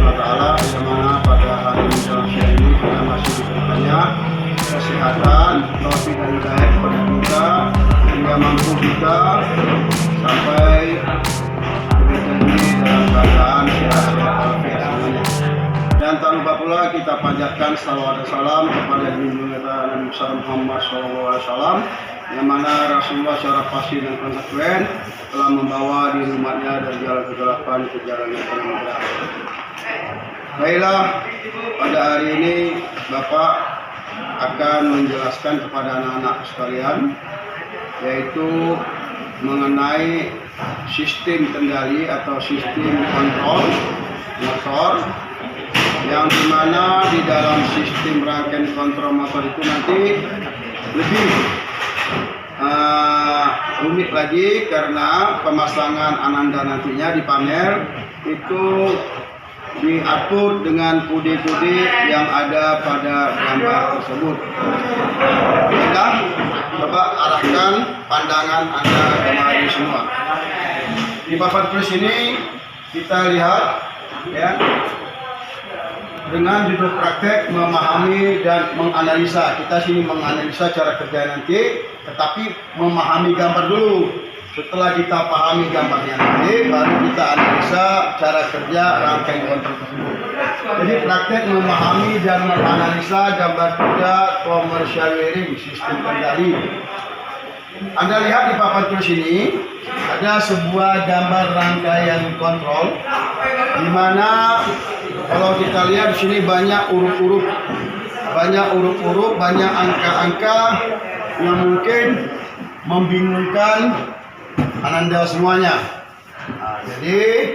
SWT, yang mana pada hari Indonesia ini kita masih diberikannya kesehatan, taufik dan hidayah kepada kita hingga mampu kita sampai ini dalam keadaan sehat walafiat semuanya. Dan tak lupa pula kita panjatkan salawat dan salam kepada junjungan kita Nabi Muhammad SAW, yang mana Rasulullah secara pasti dan konsekuen telah membawa di umatnya dari jalan kegelapan ke jalan yang terang. Baiklah, pada hari ini Bapak akan menjelaskan kepada anak-anak sekalian, yaitu mengenai sistem kendali atau sistem kontrol motor, yang dimana di dalam sistem rangkaian kontrol motor itu nanti lebih rumit lagi karena pemasangan ananda nantinya di panel itu diatur dengan kode-kode yang ada pada gambar tersebut. Baiklah, coba arahkan pandangan Anda kemari semua. Di papan tulis ini kita lihat ya, dengan judul praktek memahami dan menganalisa. Kita sini menganalisa cara kerja nanti, tetapi memahami gambar dulu. Setelah kita pahami gambarnya nanti, baru kita analisa cara kerja rangkaian kontrol tersebut. Jadi praktek memahami dan menganalisa gambar kerja commercial wiring sistem kendali. Anda lihat di papan tulis ini ada sebuah gambar rangkaian kontrol, di mana kalau kita lihat di sini banyak huruf-huruf, banyak angka-angka yang mungkin membingungkan Ananda semuanya. Nah, jadi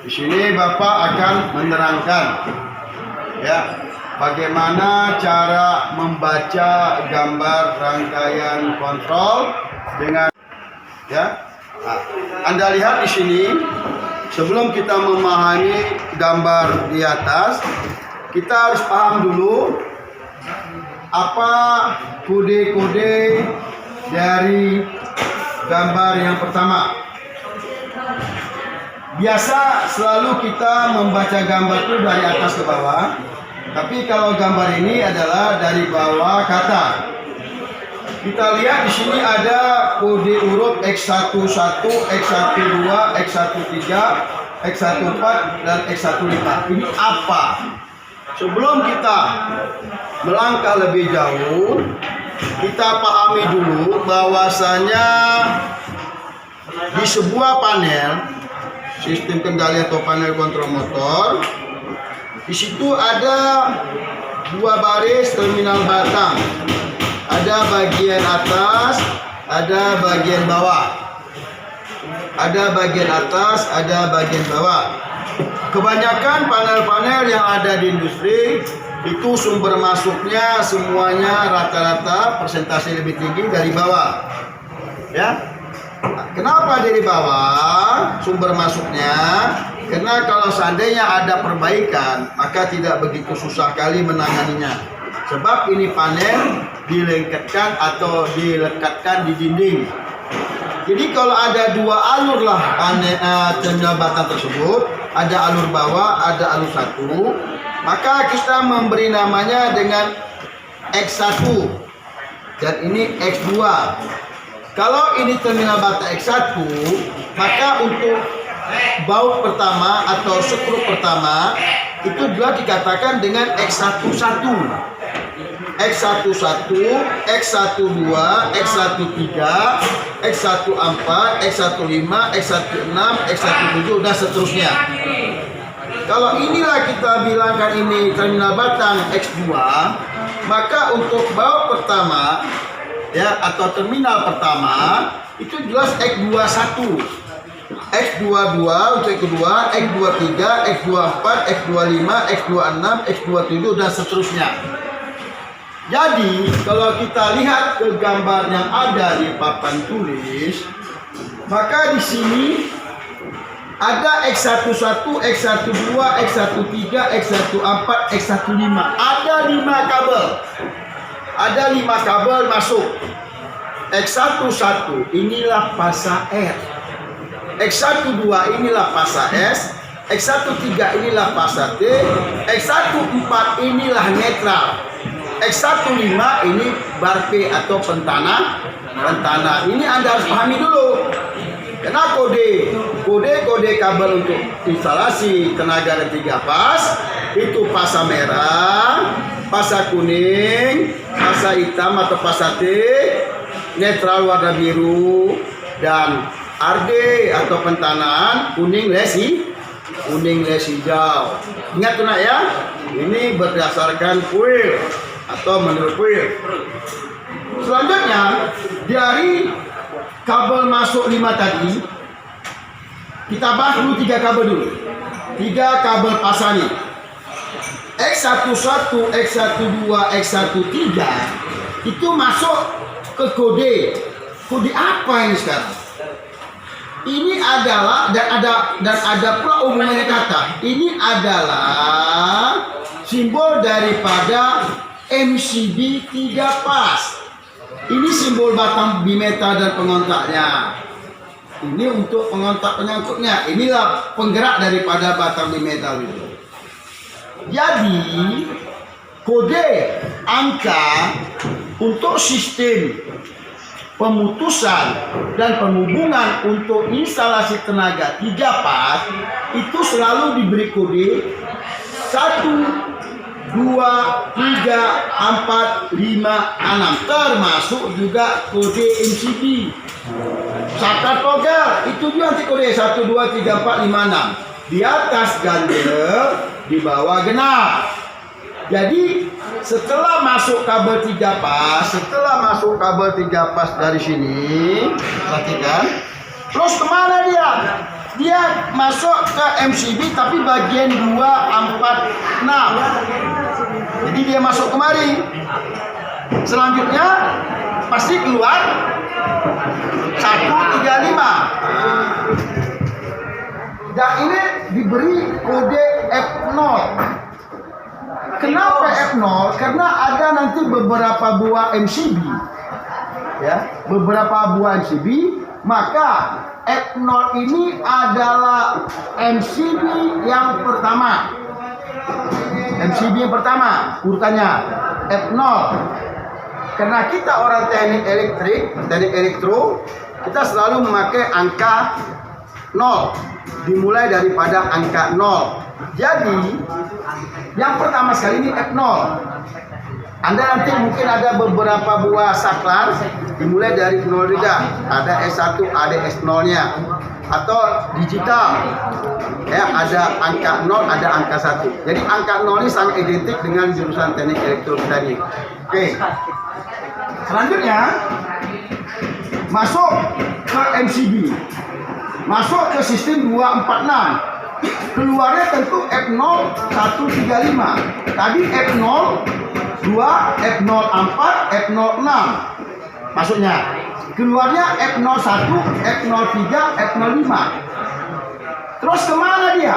di sini Bapak akan menerangkan ya bagaimana cara membaca gambar rangkaian kontrol dengan ya. Nah, Anda lihat di sini, sebelum kita memahami gambar di atas, kita harus paham dulu apa kode-kode dari gambar yang pertama. Biasa selalu kita membaca gambar itu dari atas ke bawah, tapi kalau gambar ini adalah dari bawah ke atas. Kita lihat di sini ada kode urut X11, X12, X13, X14 dan X15. Ini apa? Sebelum kita melangkah lebih jauh, kita pahami dulu bahwasanya di sebuah panel sistem kendali atau panel kontrol motor, di situ ada dua baris terminal batang. Ada bagian atas, ada bagian bawah. Ada bagian atas, ada bagian bawah. Kebanyakan panel-panel yang ada di industri itu sumber masuknya semuanya rata-rata persentase lebih tinggi dari bawah. Ya. Kenapa dari bawah sumber masuknya? Karena kalau seandainya ada perbaikan, maka tidak begitu susah kali menanganinya. Sebab ini panel dilengketkan atau dilekatkan di dinding. Jadi kalau ada dua alur lah terminal batang tersebut, ada alur bawah, ada alur satu, maka kita memberi namanya dengan X1 dan ini X2. Kalau ini terminal batang X1, maka untuk baut pertama atau skrup pertama itu juga dikatakan dengan X11, X11, X12, X13, X14, X15, X16, X17 dan seterusnya. Kalau inilah kita bilangkan ini terminal batang X2, maka untuk baut pertama ya atau terminal pertama itu jelas X21, X22 untuk yang kedua, X23, X24, X25, X26, X27 dan seterusnya. Jadi kalau kita lihat ke gambar yang ada di papan tulis, maka di sini ada X11, X12, X13, X14, X15. Ada 5 kabel. Ada 5 kabel masuk. X11 inilah fasa R. X12 inilah fasa S. X13 inilah fasa T, X14 inilah netral, X15 ini bar P atau pentana. Ini Anda harus pahami dulu. Karena kode kabel untuk instalasi tenaga dan 3 pas itu fasa merah, fasa kuning, fasa hitam atau fasa T, netral warna biru, dan RD atau pentanaan kuning les hijau. Ingat tuh nak ya, ini berdasarkan kuil atau menurut kuil. Selanjutnya dari kabel masuk 5 tadi, kita bahas dulu 3 kabel dulu. 3 kabel pasang ini. X11, X12, X13 itu masuk ke kode. Kode apa ini sekarang? Ini adalah dan ada pula hubungannya kata. Ini adalah simbol daripada MCB 3 pas. Ini simbol batang bimetal dan pengontaknya. Ini untuk pengontak penyangkutnya. Inilah penggerak daripada batang bimetal itu. Jadi kode angka untuk sistem pemutusan dan penghubungan untuk instalasi tenaga 3 pas itu selalu diberi kode 1, 2, 3, 4, 5, 6, termasuk juga kode MCB. Syakat togel itu juga nanti kode 1, 2, 3, 4, 5, 6. Di atas ganjil, di bawah genap. Jadi setelah masuk kabel 3 pas, dari sini, perhatikan. Terus kemana dia? Dia masuk ke MCB tapi bagian 2, 4, 6. Jadi dia masuk kemari. Selanjutnya pasti keluar 135. Dan ini diberi kode F0. Kenapa F0? Karena ada nanti beberapa buah MCB, ya, maka F0 ini adalah MCB yang pertama. Urutannya F0. Karena kita orang teknik elektro, kita selalu memakai angka 0. Dimulai daripada angka 0. Jadi yang pertama sekali ini F0. Anda nanti mungkin ada beberapa buah saklar dimulai dari 0 juga. Ada S1, ada S0 nya. Atau digital, ya, ada angka 0, ada angka 1. Jadi angka 0 ini sangat identik dengan jurusan teknik elektro tadi. Oke. Selanjutnya masuk ke MCB. Masuk ke sistem 246. Keluarnya tentu F0 135. Tadi F0 2, F0 4, F0 6. Masuknya. Keluarnya F01, F03, F05. Terus kemana dia?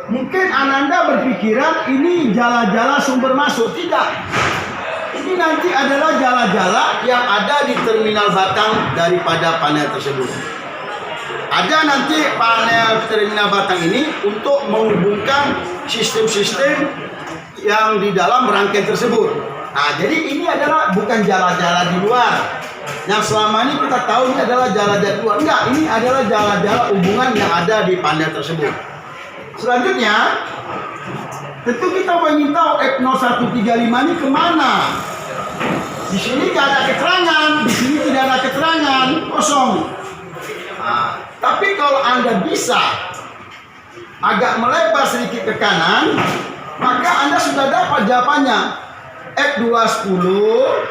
Mungkin Ananda berpikiran ini jala-jala sumber masuk. Tidak. Ini nanti adalah jala-jala yang ada di terminal batang daripada panel tersebut. Ada nanti panel terminal batang ini untuk menghubungkan sistem-sistem yang di dalam rangkaian tersebut. Nah, jadi ini adalah bukan jala-jala di luar. Yang selama ini kita tahu ini adalah jala-jala di luar. Enggak, ini adalah jala-jala hubungan yang ada di panel tersebut. Selanjutnya, tentu kita ingin tahu F0135 ini kemana. Di sini tidak ada keterangan, di sini tidak ada keterangan, kosong. Nah, tapi kalau Anda bisa agak melebar sedikit ke kanan, maka Anda sudah dapat jawabannya. F210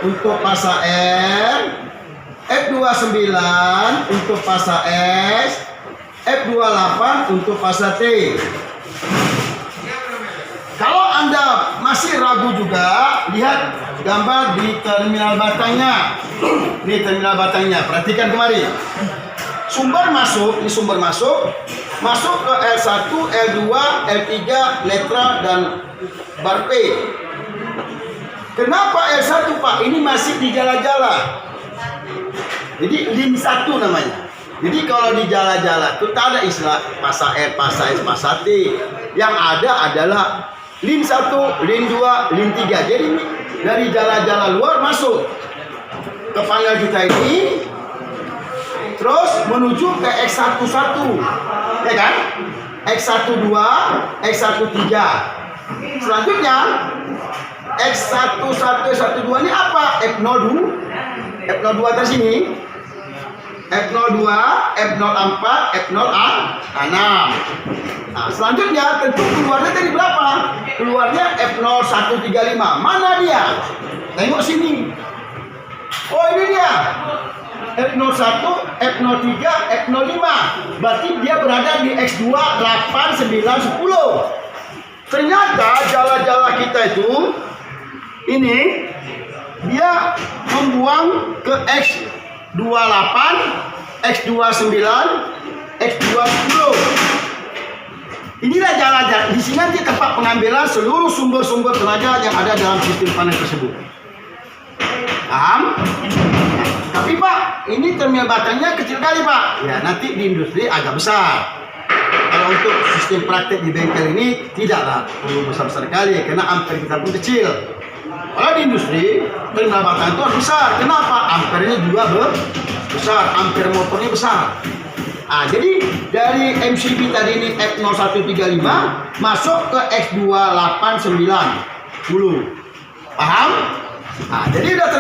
untuk fasa R, F29 untuk fasa S, F28 untuk fasa T. Kalau Anda masih ragu juga, lihat gambar di terminal batangnya. Ini terminal batangnya, perhatikan kemari. Sumber masuk, ini sumber masuk ke L1, L2, L3, letra dan bar P. Kenapa L1 Pak? Ini masih di jala-jala. Jadi lin 1 namanya. Jadi kalau di jala-jala itu tak ada istilah pasa R, pasa S, pasa T. Yang ada adalah lin 1, lin 2, lin 3. Jadi dari jala-jala luar masuk ke panel kita ini, terus menuju ke X11, ya kan? X12, X13. Selanjutnya X11, X12 ini apa? F02, F02 atas sini. F02, F04, F06. Nah, selanjutnya tentu keluarnya tadi berapa? Keluarnya F0135. Mana dia? Tengok sini. Oh, ini dia. F01, F03, F05. Berarti dia berada di X2, 8, 9, 10. Ternyata jala-jala kita itu ini dia membuang ke X28, X29, X210. Inilah jala-jala. Di sini nanti tempat pengambilan seluruh sumber-sumber tenaga yang ada dalam sistem panel tersebut. Paham? Tapi Pak, ini terminal batangnya kecil kali Pak. Ya nanti di industri agak besar. Kalau untuk sistem praktek di bengkel ini tidaklah perlu besar-besar kali, karena ampere kita pun kecil. Kalau di industri terminal batang itu harus besar. Kenapa? Ampernya juga besar, ampere motornya besar. Nah, jadi dari MCB tadi ini F0135 masuk ke X28910. Paham? Nah, jadi udah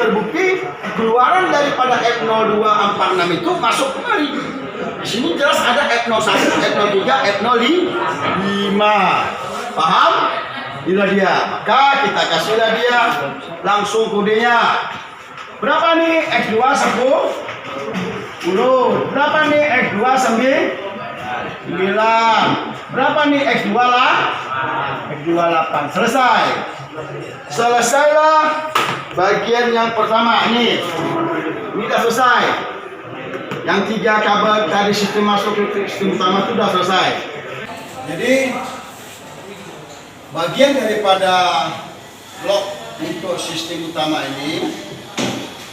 terbukti keluaran daripada F0246 itu masuk kemari. Di sini jelas ada F01, F03, F05. Paham? Inilah dia. Maka kita kasihlah dia langsung kodenya. Berapa nih X2 10? Berapa nih X2 9? Berapa nih X2 lah? X2 8. Selesailah bagian yang pertama ini. Ini sudah selesai. Yang 3 kabel dari sistem masuk ke sistem utama itu sudah selesai. Jadi bagian daripada blok untuk sistem utama ini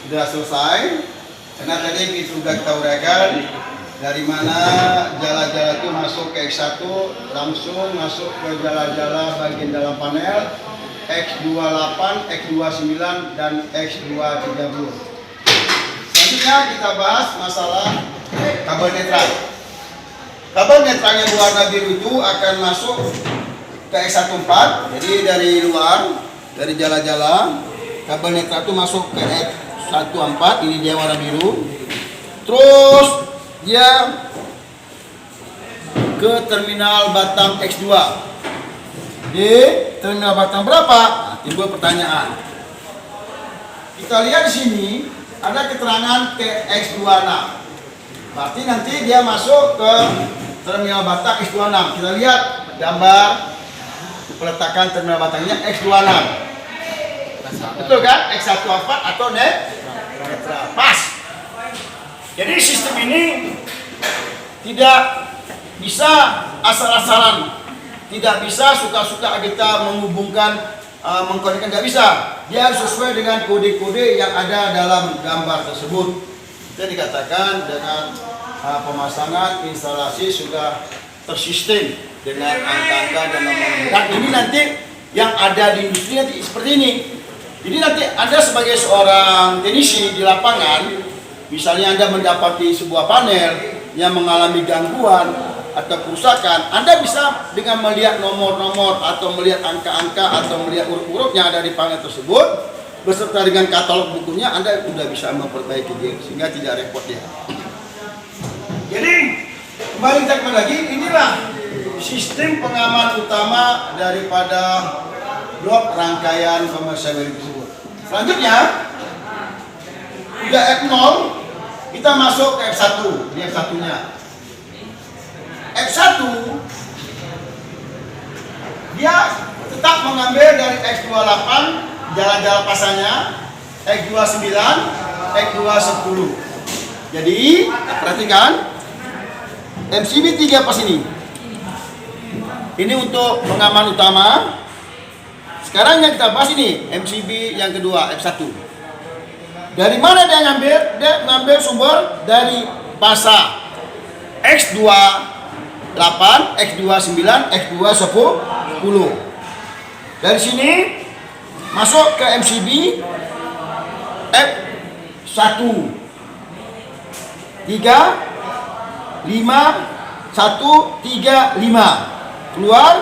sudah selesai. Karena tadi sudah kita uraikan dari mana jala-jala itu masuk ke X1 langsung masuk ke jala-jala bagian dalam panel X28, X29 dan X230. Selanjutnya kita bahas masalah kabel netral. Kabel netral yang berwarna biru itu akan masuk ke X14. Jadi dari luar, dari jala-jala kabel netral itu masuk ke X14. Ini dia warna biru. Terus dia ke terminal batang X2. Di terminal batang berapa? Nah, timbul pertanyaan. Kita lihat di sini ada keterangan ke X26. Berarti nanti dia masuk ke terminal batang X26. Kita lihat gambar peletakan terminal batangnya X26. Betul kan? X14 atau netral. Pas. Jadi sistem ini tidak bisa asal-asalan, tidak bisa suka-suka kita menghubungkan, mengkonekkan, nggak bisa. Dia harus sesuai dengan kode-kode yang ada dalam gambar tersebut. Itu dikatakan dengan pemasangan instalasi sudah tersistem dengan angka-angka dan nomor-nomor. Dan ini nanti yang ada di industri nanti seperti ini. Jadi nanti Anda sebagai seorang teknisi di lapangan, misalnya Anda mendapati sebuah panel yang mengalami gangguan atau kerusakan, Anda bisa dengan melihat nomor-nomor atau melihat angka-angka atau melihat huruf-huruf yang ada di panel tersebut beserta dengan katalog bukunya, Anda sudah bisa memperbaiki dia sehingga tidak repot ya. Jadi kembali kita lagi, inilah sistem pengaman utama daripada blok rangkaian komersial tersebut. Selanjutnya udah F0, kita masuk ke F1. Ini F1-nya. F1 dia tetap mengambil dari X28 jala-jala pasanya, X29, X210. Jadi perhatikan MCB 3 pas ini. Ini untuk pengaman utama. Sekarang yang kita bahas ini MCB yang kedua F1. Dari mana dia ngambil? Dia ngambil sumber dari bahasa X28, X29, X210. Dari sini masuk ke MCB F1 3 5 1 3 5 keluar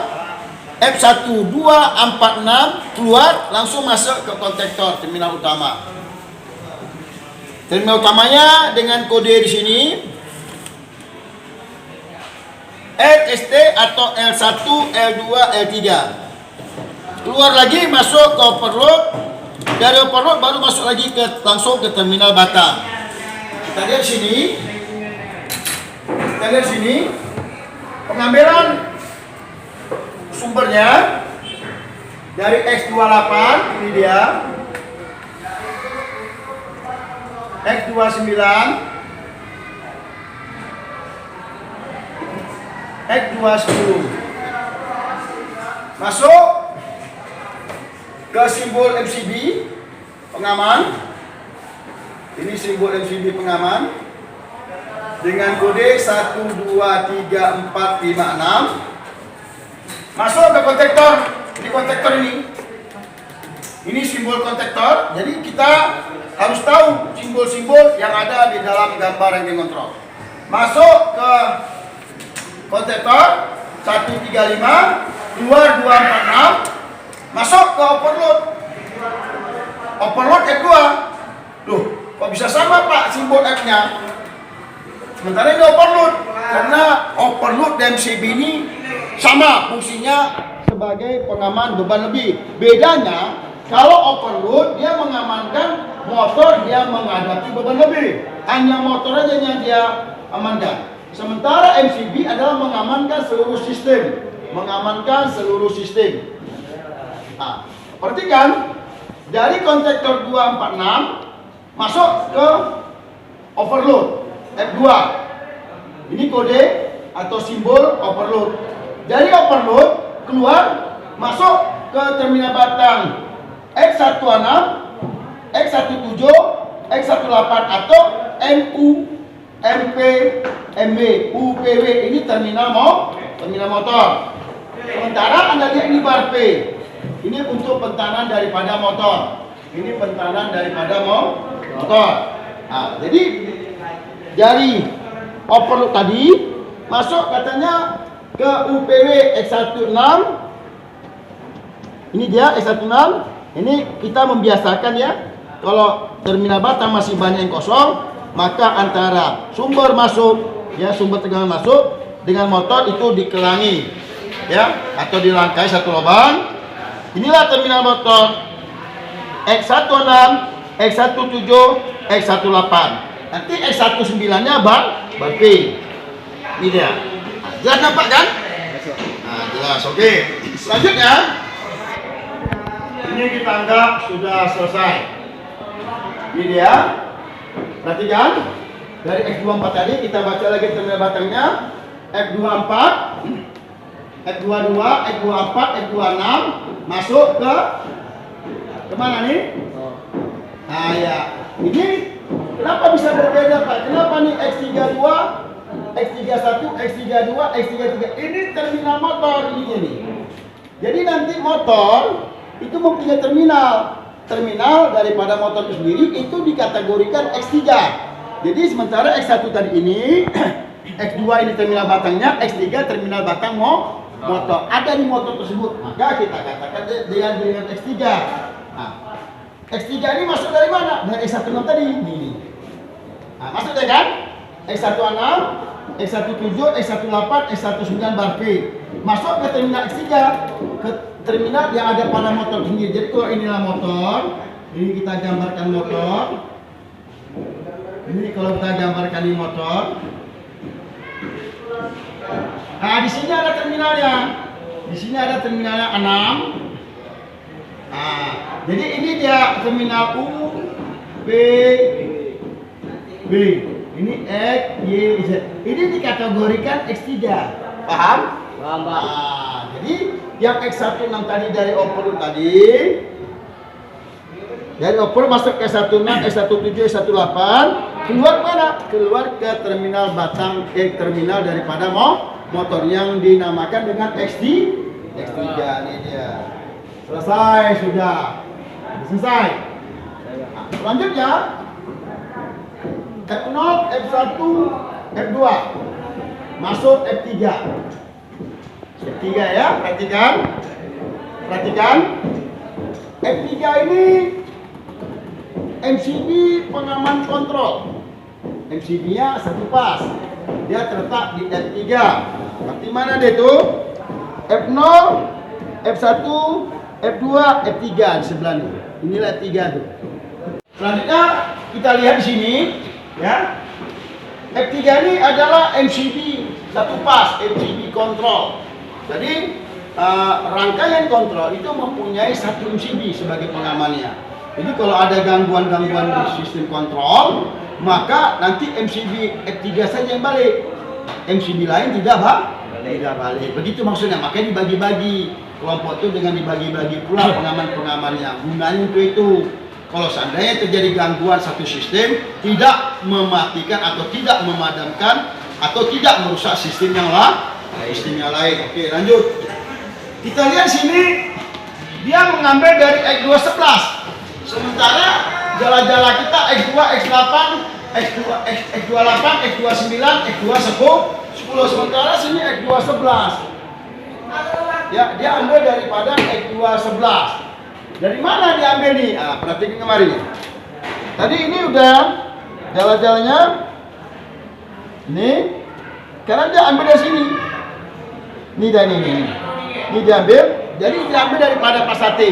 F1 2 4 6 keluar, langsung masuk ke kontaktor terminal utama. Terminal utamanya dengan kode di sini LST atau L1, L2, L3. Keluar lagi masuk ke overload. Dari overload baru masuk lagi langsung ke terminal batang. Kita lihat sini. Pengambilan sumbernya dari X28, ini dia. X29, X210 masuk ke simbol MCB pengaman. Ini simbol MCB pengaman dengan kode 1 2 3 4 5 6. Masuk ke kontaktor. Ini kontaktor ini simbol kontaktor. Jadi kita harus tahu simbol-simbol yang ada di dalam gambar yang dikontrol. Masuk ke kontaktor 135, keluar 246, masuk ke overload. Overload F2. Loh, kok bisa sama Pak simbol F-nya? Sementara ini overload. Karena overload dan MCB ini sama fungsinya sebagai pengaman beban lebih. Bedanya kalau overload dia mengamankan motor, dia menghadapi beban lebih. Hanya motor aja yang dia amankan. Sementara MCB adalah mengamankan seluruh sistem. Nah, perhatikan dari kontaktor 246 masuk ke overload F2. Ini kode atau simbol overload. Dari overload keluar masuk ke terminal batang X16, X17, X18 atau MU, MP, MB, UPW. Ini terminal motor. Sementara Anda lihat ini bar P. Ini untuk pentanan daripada motor. Nah, jadi dari overload tadi masuk katanya ke UPW X16. Ini dia X16. Ini kita membiasakan ya. Kalau terminal batang masih banyak yang kosong, maka antara sumber masuk ya, sumber tegangan masuk dengan motor itu dikelangi ya, atau dirangkai satu lubang. Inilah terminal motor X16, X17, X18. Nanti X19-nya bar P. Ini dia. Jelas nampak kan? Nah, jelas. Oke. Selanjutnya ini kita anggap sudah selesai. Ini dia. Perhatikan. Dari X24 tadi kita baca lagi terminal batangnya. X24, X22, X24, X26 masuk ke mana nih? Nah ya, ini kenapa bisa berbeda Pak? Kenapa nih X32, X31, X32, X33? Ini terminal motor ini nih. Jadi nanti motor itu mempunyai terminal daripada motor itu sendiri itu dikategorikan X3. Jadi sementara X1 tadi ini X2 ini terminal batangnya, X3 terminal batang motor. Ada di motor tersebut, maka kita katakan dengan X3. Nah, X3 ini masuk dari mana? Dari X16 tadi. Nah, masuk ya kan? X16, X17, X18, X19 bar P. Masuk ke terminal X3, ke terminal yang ada pada motor sendiri. Jadi kalau inilah motor, ini kita gambarkan motor. Ini kalau kita gambarkan di motor. Nah, di sini ada terminalnya. Di sini ada terminalnya 6. Nah, jadi ini dia terminal U, B, B. Ini X, Y, Z. Ini dikategorikan X3. Paham? Paham, Pak. Nah, jadi yang X16 tadi dari overload tadi. Dari oper masuk ke S16, S17, S18, keluar mana? Keluar ke terminal batang, terminal daripada motor yang dinamakan dengan X3 ini dia. Selesai sudah. Selesai. Nah, selanjutnya F0, F1, F2 masuk F3. F3 ya, perhatikan. F3 ini MCB pengaman kontrol. MCB-nya satu pas. Dia terletak di F3. Berarti mana dia itu? F0, F1, F2, F3 di sebelah ini. Inilah F3 tuh. Selanjutnya kita lihat di sini, ya. F3 ini adalah MCB satu pas, MCB kontrol. Jadi rangkaian kontrol itu mempunyai satu MCB sebagai pengamannya. Jadi kalau ada gangguan-gangguan di sistem kontrol, maka nanti MCB F3 saja yang balik. MCB lain tidak balik. Begitu maksudnya. Makanya dibagi-bagi kelompok itu dengan dibagi-bagi pula pengaman-pengamannya. Gunanya untuk itu. Kalau seandainya terjadi gangguan satu sistem, tidak mematikan atau tidak memadamkan atau tidak merusak sistem yang lain. Oke, lanjut. Kita lihat sini, dia mengambil dari X211. Sementara jala-jala kita X2, X8, X28, X29, X210. Sementara sini X211. Ya, dia ambil daripada X211. Dari mana diambil nih? Perhatikan kemarin. Tadi ini udah jala-jalanya. Ini. Karena dia ambil dari sini. Ini dan ini. Ini diambil. Jadi diambil daripada pasar T.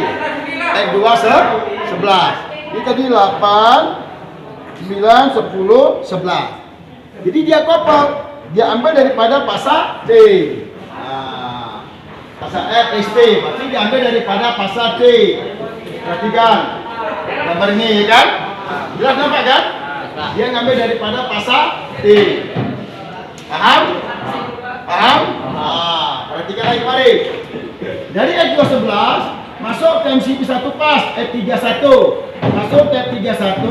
X211. Ini tadi 8, 9, 10, 11. Jadi dia kopel. Dia ambil daripada pasar T. Pasar F, ST. Berarti diambil daripada pasar T. Perhatikan gambar ini, ya kan? Jelas nampak kan? Dia ngambil daripada pasar T. Paham? Perhatikan lagi kemarin. Dari X211 masuk ke MCB 1 pas F31. Masuk ke F31,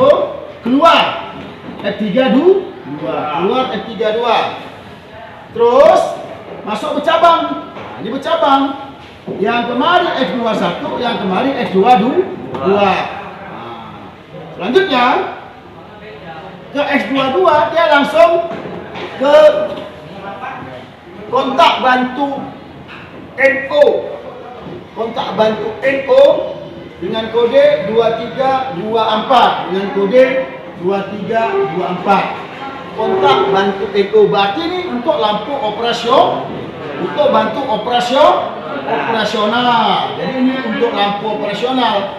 keluar F32, keluar F32. Terus masuk bercabang. Ini bercabang. Yang kemarin F21, yang kemarin F22. Selanjutnya ke X22 dia langsung ke kontak bantu NO. Kontak bantu NO dengan kode 2324. Dengan kode 2324. Kontak bantu NO. Berarti ini untuk lampu operasional. Untuk bantu operasional. Jadi ini untuk lampu operasional.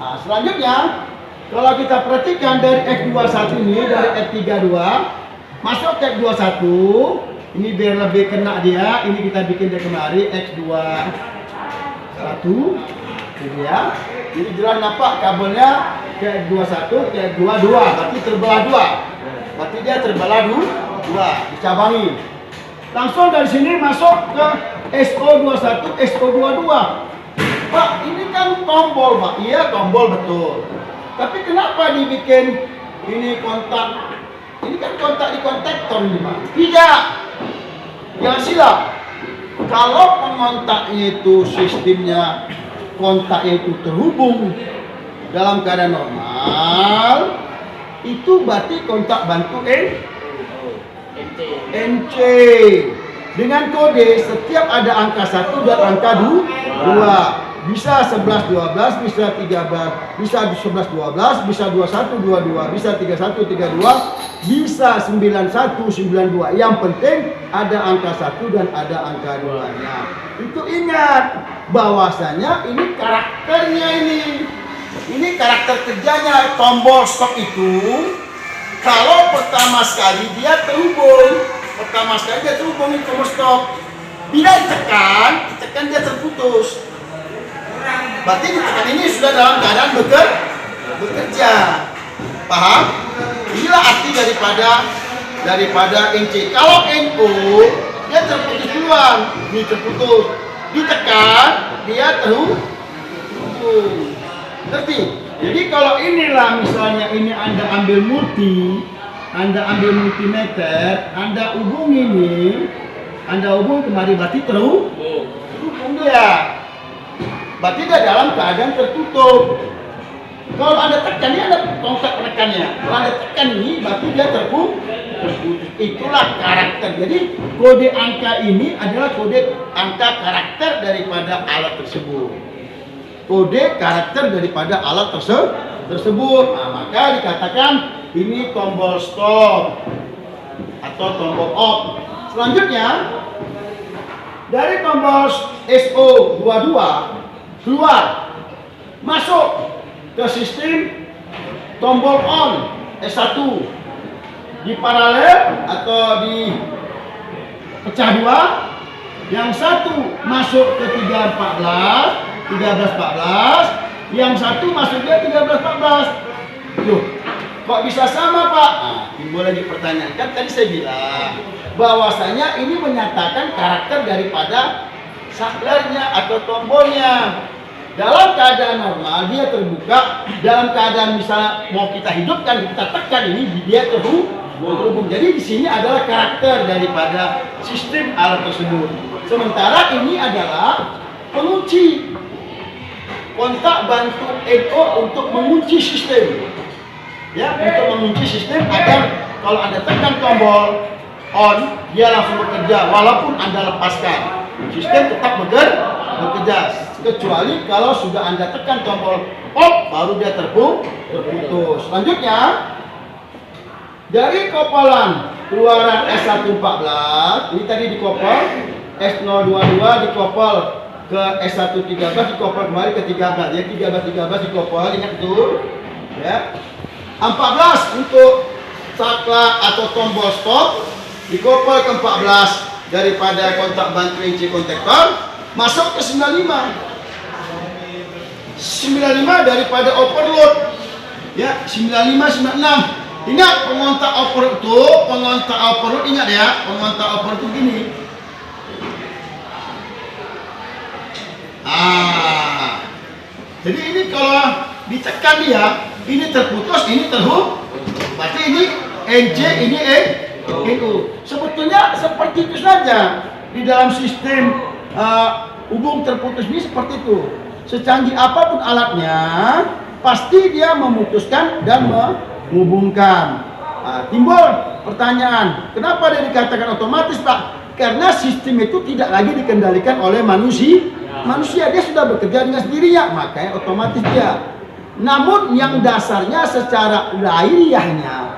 Nah, selanjutnya kalau kita perhatikan dari X21 ini, dari F32 masuk ke F21, ini biar lebih kena dia, ini kita bikin dari kemarin X21, ini ya. Jadi jelas nampak kabelnya ke F21 ke F22, berarti terbelah dua. Berarti dia terbelah dua, dicabangi. Langsung dari sini masuk ke SO21, SO22. Pak, ini kan tombol, Pak. Iya, tombol betul. Tapi kenapa dibikin ini kontak? Ini kan kontak di kontaktor ini, Pak. Tidak. Jangan silap. Kalau pengontaknya itu sistemnya kontaknya itu terhubung dalam keadaan normal, itu berarti kontak bantu NC. Dengan kode setiap ada angka 1 dan angka 2. Bisa 11 12, bisa 13, bisa 11 12, bisa 21 22, bisa 31 32, bisa 91 92. Yang penting ada angka 1 dan ada angka 2-nya. Itu ingat bahwasanya ini karakternya ini. Ini karakter kerjanya tombol stop itu. Kalau pertama sekali dia terhubung, ini tombol stop. Bila ditekan dia terputus. Berarti ditekan ini sudah dalam keadaan bekerja. Paham? Inilah arti daripada NC. Kalau NO dia terputus duluan, ini terputus. Ditekan dia terhubung. Ngerti? Jadi kalau inilah misalnya ini Anda ambil multimeter, Anda hubung ini, Anda hubung kemari berarti terhubung dia. Berarti dia dalam keadaan tertutup. Kalau Anda tekan ini ada kontak penekannya. Kalau Anda tekan ini berarti dia terputus. Itulah karakter. Jadi kode angka ini adalah kode angka karakter daripada alat tersebut. Kode karakter daripada alat tersebut. Nah, maka dikatakan ini tombol stop atau tombol off. Selanjutnya dari tombol SO22 keluar masuk ke sistem tombol on S1 di paralel atau di pecah dua. Yang satu masuk ke 1314, yang satu masuknya 1314. Loh, kok bisa sama Pak? Nah, boleh dipertanyakan. Tadi saya bilang bahwasanya ini menyatakan karakter daripada saklarnya atau tombolnya. Dalam keadaan normal dia terbuka, dalam keadaan misalnya mau kita hidupkan, kita tekan ini dia terhubung. Jadi di sini adalah karakter daripada sistem alat tersebut. Sementara ini adalah pengunci, kontak bantu NO untuk mengunci sistem. Ya, untuk mengunci sistem agar kalau Anda tekan tombol on, dia langsung bekerja walaupun Anda lepaskan. Sistem tetap bekerja. Kecuali kalau sudah Anda tekan tombol off baru dia terputus. Selanjutnya dari kopolan keluaran S114 ini tadi dikopol S022 dikopol ke S113 dikopol kembali ke 13 ya 13 dikopol, ingat itu ya. 14 untuk saklar atau tombol stop dikopol ke 14 daripada kontak bantu NC kontaktor masuk ke 95 daripada overload ya 95 96. Ingat pengontak overload ingat ya, pengontak overload itu gini. Jadi ini kalau ditekan dia ini terputus, ini terhubung. Berarti ini NC, ini NU. Sebetulnya seperti itu saja di dalam sistem hubung terputus ini seperti itu. Secanggih apapun alatnya, pasti dia memutuskan dan menghubungkan. Timbul pertanyaan, kenapa dia dikatakan otomatis Pak? Karena sistem itu tidak lagi dikendalikan oleh manusia, dia sudah bekerja dengan sendirinya, makanya otomatis dia. Namun yang dasarnya secara lahiriahnya,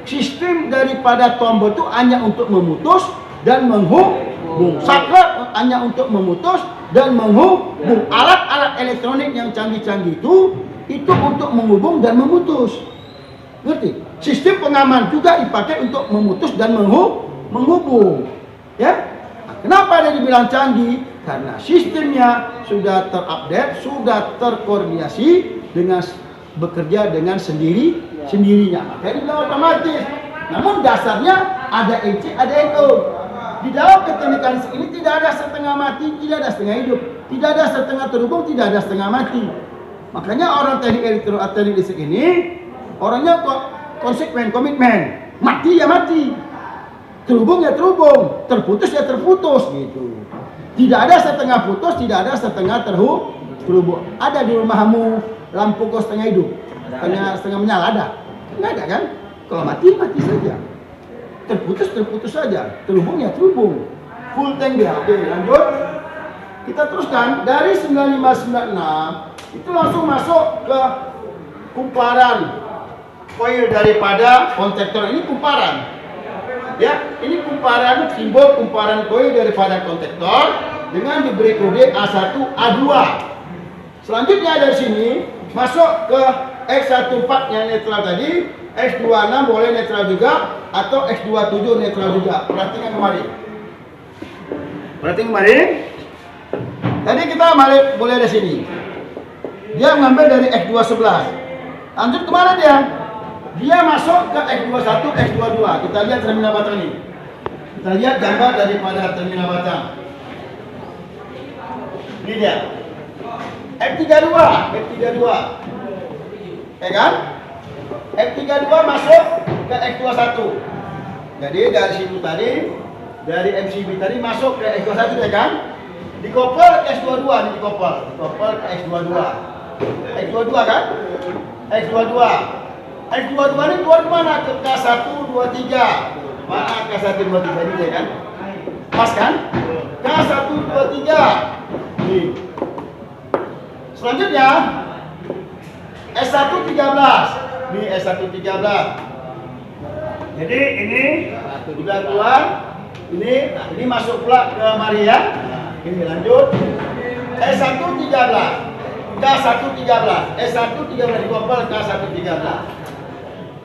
sistem daripada tombol itu hanya untuk memutus dan menghubung. Saklar hanya untuk memutus dan menghubung. Alat-alat elektronik yang canggih-canggih itu untuk menghubung dan memutus. Ngerti? Sistem pengaman juga dipakai untuk memutus dan menghubung. Ya? Nah, kenapa dia dibilang canggih? Karena sistemnya sudah terupdate, sudah terkoordinasi dengan bekerja dengan sendirinya. Makanya dibilang otomatis. Namun dasarnya ada NC, ada NO. Di dalam keteknikan ini tidak ada setengah mati, tidak ada setengah hidup, tidak ada setengah terhubung, tidak ada setengah mati. Makanya orang teknik elektro atau teknik listrik ini orangnya kok konsekuen, komitmen. Mati ya mati, terhubung ya terhubung, terputus ya terputus gitu. Tidak ada setengah putus, tidak ada setengah terhubung. Ada di rumahmu lampu kok setengah hidup, setengah menyala ada? Nggak ada kan? Kalau mati mati saja. Terputus saja, terhubung ya terhubung, full tank dia. Oke, lanjut kita teruskan dari 9596 itu langsung masuk ke kumparan koil daripada kontaktor. Ini kumparan ya, ini kumparan, simbol kumparan koil daripada kontaktor dengan diberi kode A1 A2. Selanjutnya dari sini masuk ke X14 yang netral tadi, X26 boleh netral juga atau X27 netral juga. Perhatikan kemarin. Tadi kita boleh dari sini. Dia mengambil dari X211. Lanjut kemana dia? Dia masuk ke X21, X22. Kita lihat terminal batang ini. Kita lihat gambar daripada terminal batang. Ini dia. F32. ya kan? F32 masuk ke X21. Jadi dari situ tadi, dari MCB tadi masuk ke X21 ya kan? Dikopel ke X22, dikopel ke X22. X22 kan? X22. X22 ini keluar kemana? Ke K123. Mana K123 ini ya kan? Pas kan? K123. Nih. Selanjutnya S113. Nih S113. Jadi ini sudah keluar. Ini masuk pula ke Maria. Ini lanjut. S113. K113. S113 dikopel K113.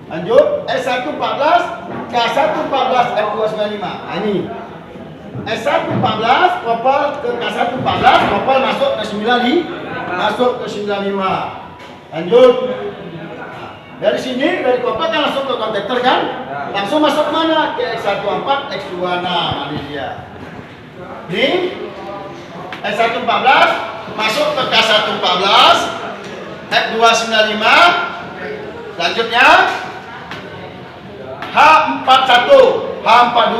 Lanjut S114. K114 F295. Nah, ini S114 kopel ke K114, kopel masuk ke 95. Lanjut. Dari sini, dari kopel kan langsung ke kontaktor kan? Langsung masuk mana? Ke X14, X26 Malaysia. Ini S114 masuk ke K114, F295. Selanjutnya H41, H42.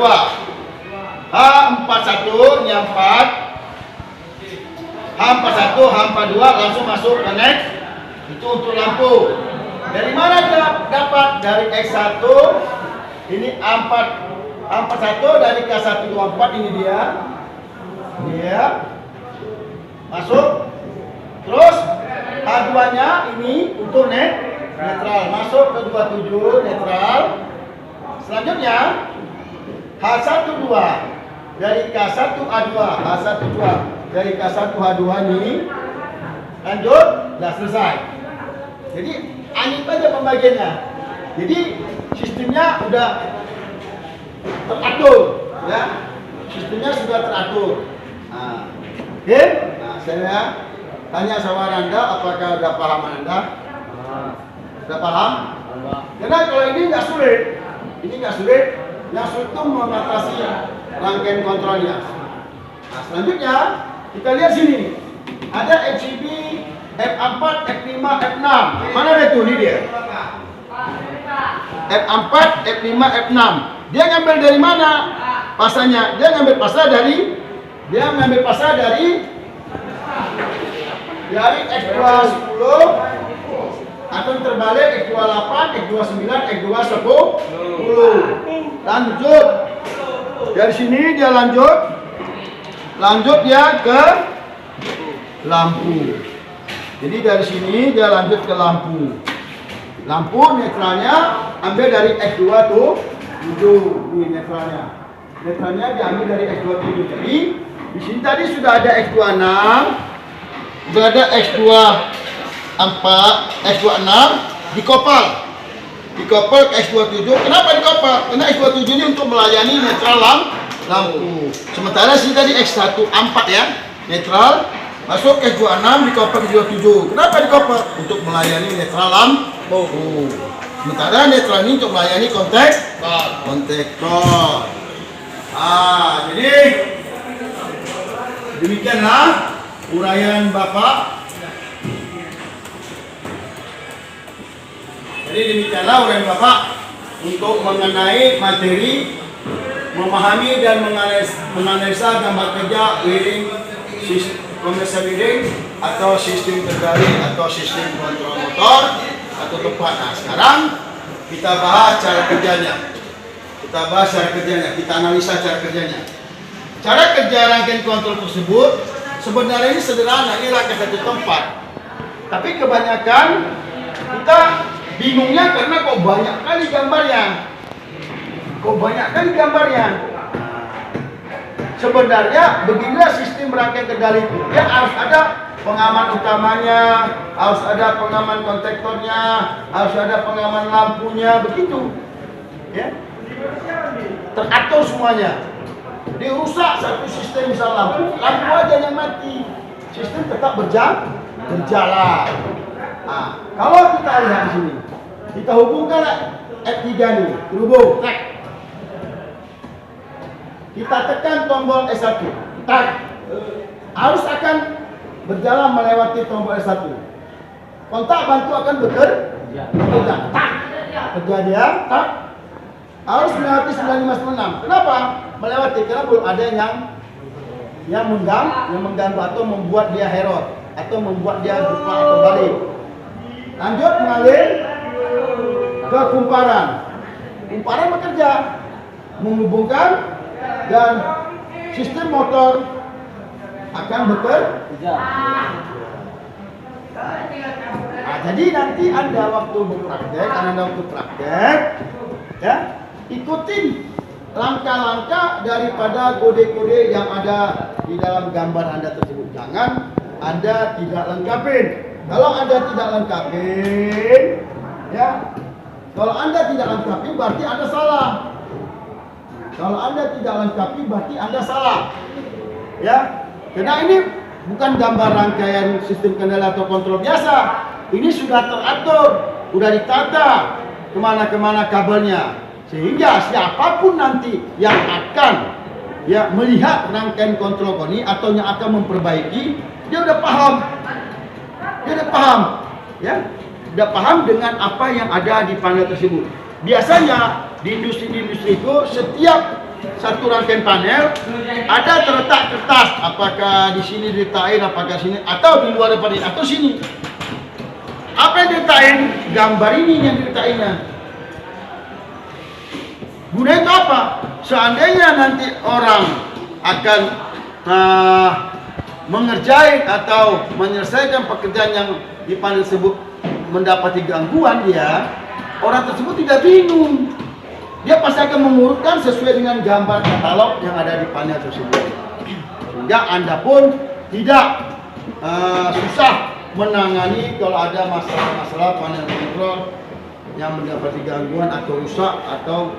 H41 ini 4. H41, H42 langsung masuk connect. Itu untuk lampu. Dari mana dapat? Dari X1. Ini A41 dari K124 ini dia. Dia masuk. Terus H2-nya ini untuk netral. Masuk ke 27 netral. Selanjutnya H12 dari K1A2, H12 dari K1H2 ini. Lanjut, sudah selesai. Jadi anip aja pembagiannya. Jadi sistemnya udah teratur, ya. Sistemnya sudah teratur. Nah, oke. Nah, saya tanya sama Anda, apakah udah paham Anda? Sudah paham? Karena kalau ini nggak sulit. Ini nggak sulit. Yang sulit itu mengatasi rangkaian kontrolnya. Nah, selanjutnya kita lihat sini. Ada FCB F4, F5, F6. Mana ada itu? Ini dia. F4, F5, F6. Dia ngambil dari mana pasanya? Dia ngambil pasar dari X210 atau terbalik X28, X29, X210. Lanjut. Dari sini dia lanjut dia ke lampu. Jadi dari sini dia lanjut ke lampu. Lampu netralnya ambil dari X27. Ini netralnya. Netralnya diambil dari X27. Jadi di sini tadi sudah ada X26, sudah ada X24, X26 dikopel ke X27. Kenapa dikopel? Karena X27 ini untuk melayani netral lampu. Sementara sini tadi X14 ya, netral. Masuk ke X26 dikopel ke X27. Kenapa dikopel? Untuk melayani netral lampu. Sementara netral ini untuk melayani kontaktor. Jadi demikianlah uraian Bapak. Jadi demikianlah uraian Bapak untuk mengenai materi memahami dan menganalisa gambar kerja wiring komersial wiring atau sistem kendali atau sistem kontrol motor atau tempat. Nah, sekarang kita bahas cara kerjanya. Kita analisa cara kerjanya. Cara kerja rangkaian kontrol tersebut sebenarnya ini sederhana, ini rangkaian satu tempat. Tapi kebanyakan kita bingungnya karena kok banyak kali gambarnya. Sebenarnya beginilah sistem rangkaian kendali itu. Dia harus ada pengaman utamanya, harus ada pengaman kontaktornya, harus ada pengaman lampunya, begitu. Ya. Teratur semuanya. Dirusak satu sistem misal lampu aja yang mati. Sistem tetap berjalan. Nah, kalau kita lihat di sini, kita hubungkan F3 nih, terhubung, track. Kita tekan tombol S1, track. Harus akan berjalan melewati tombol S1. Kontak bantu akan bekerja. Kerja, tak. Kerja dia, tak. Harus melewati 9596. Kenapa? Melewati karena belum ada yang mengganggu atau membuat dia error atau membuat dia lupa atau balik. Lanjut mengalir ke kumparan. Kumparan bekerja, menghubungkan dan sistem motor akan bekerja. Nah, jadi nanti Anda waktu praktek, ya, ikutin langkah-langkah daripada kode-kode yang ada di dalam gambar Anda tersebut. Jangan Anda tidak lengkapin. Kalau Anda tidak lengkapin, ya, kalau Anda tidak lengkapi berarti Anda salah. Kalau Anda tidak lengkapi berarti Anda salah. Ya, karena ini bukan gambar rangkaian sistem kendali atau kontrol biasa. Ini sudah teratur, sudah ditata kemana-kemana kabelnya. Sehingga siapapun nanti yang akan melihat rangkaian kontrol ini atau yang akan memperbaiki, dia udah paham. Ya, udah paham dengan apa yang ada di panel tersebut. Biasanya di industri itu setiap satu rangkaian panel ada terletak kertas, apakah di sini diceritain, apakah sini atau di luar daripada ini atau sini. Apa yang diceritain? Gambar ini yang diceritainnya. Gunanya itu apa? Seandainya nanti orang akan mengerjain atau menyelesaikan pekerjaan yang di panel tersebut mendapati gangguan, orang tersebut tidak bingung. Dia pasti akan mengurutkan sesuai dengan gambar katalog yang ada di panel tersebut. Sehingga Anda pun tidak susah menangani kalau ada masalah-masalah panel kontrol yang mendapati gangguan atau rusak atau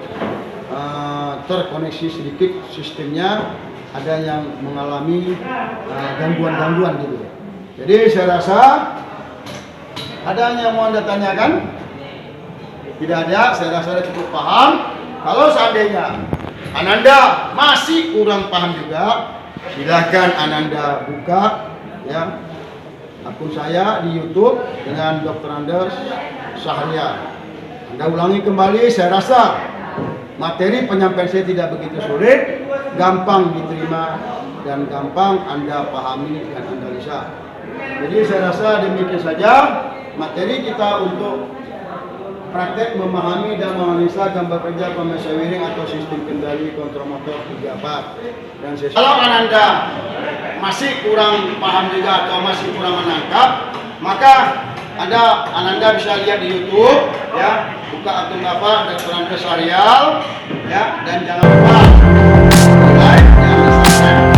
terkoneksi sedikit sistemnya, ada yang mengalami gangguan-gangguan gitu. Jadi saya rasa ada yang mau Anda tanyakan? Tidak ada, saya rasa cukup paham. Kalau seandainya Ananda masih kurang paham juga, silakan Ananda buka ya akun saya di YouTube dengan Dr. Anders Syahrial. Anda ulangi kembali, saya rasa materi penyampaian saya tidak begitu sulit, gampang diterima dan gampang Anda pahami dan analisa. Jadi saya rasa demikian saja materi kita untuk praktek memahami dan menganalisa gambar kerja pemirsa wiring atau sistem kendali kontrol motor 3 part. Dan kalau Ananda masih kurang paham juga atau masih kurang menangkap, maka Ananda bisa lihat di YouTube ya, buka akun apa Dr. Anders Syahrial ya, dan jangan lupa like dan subscribe.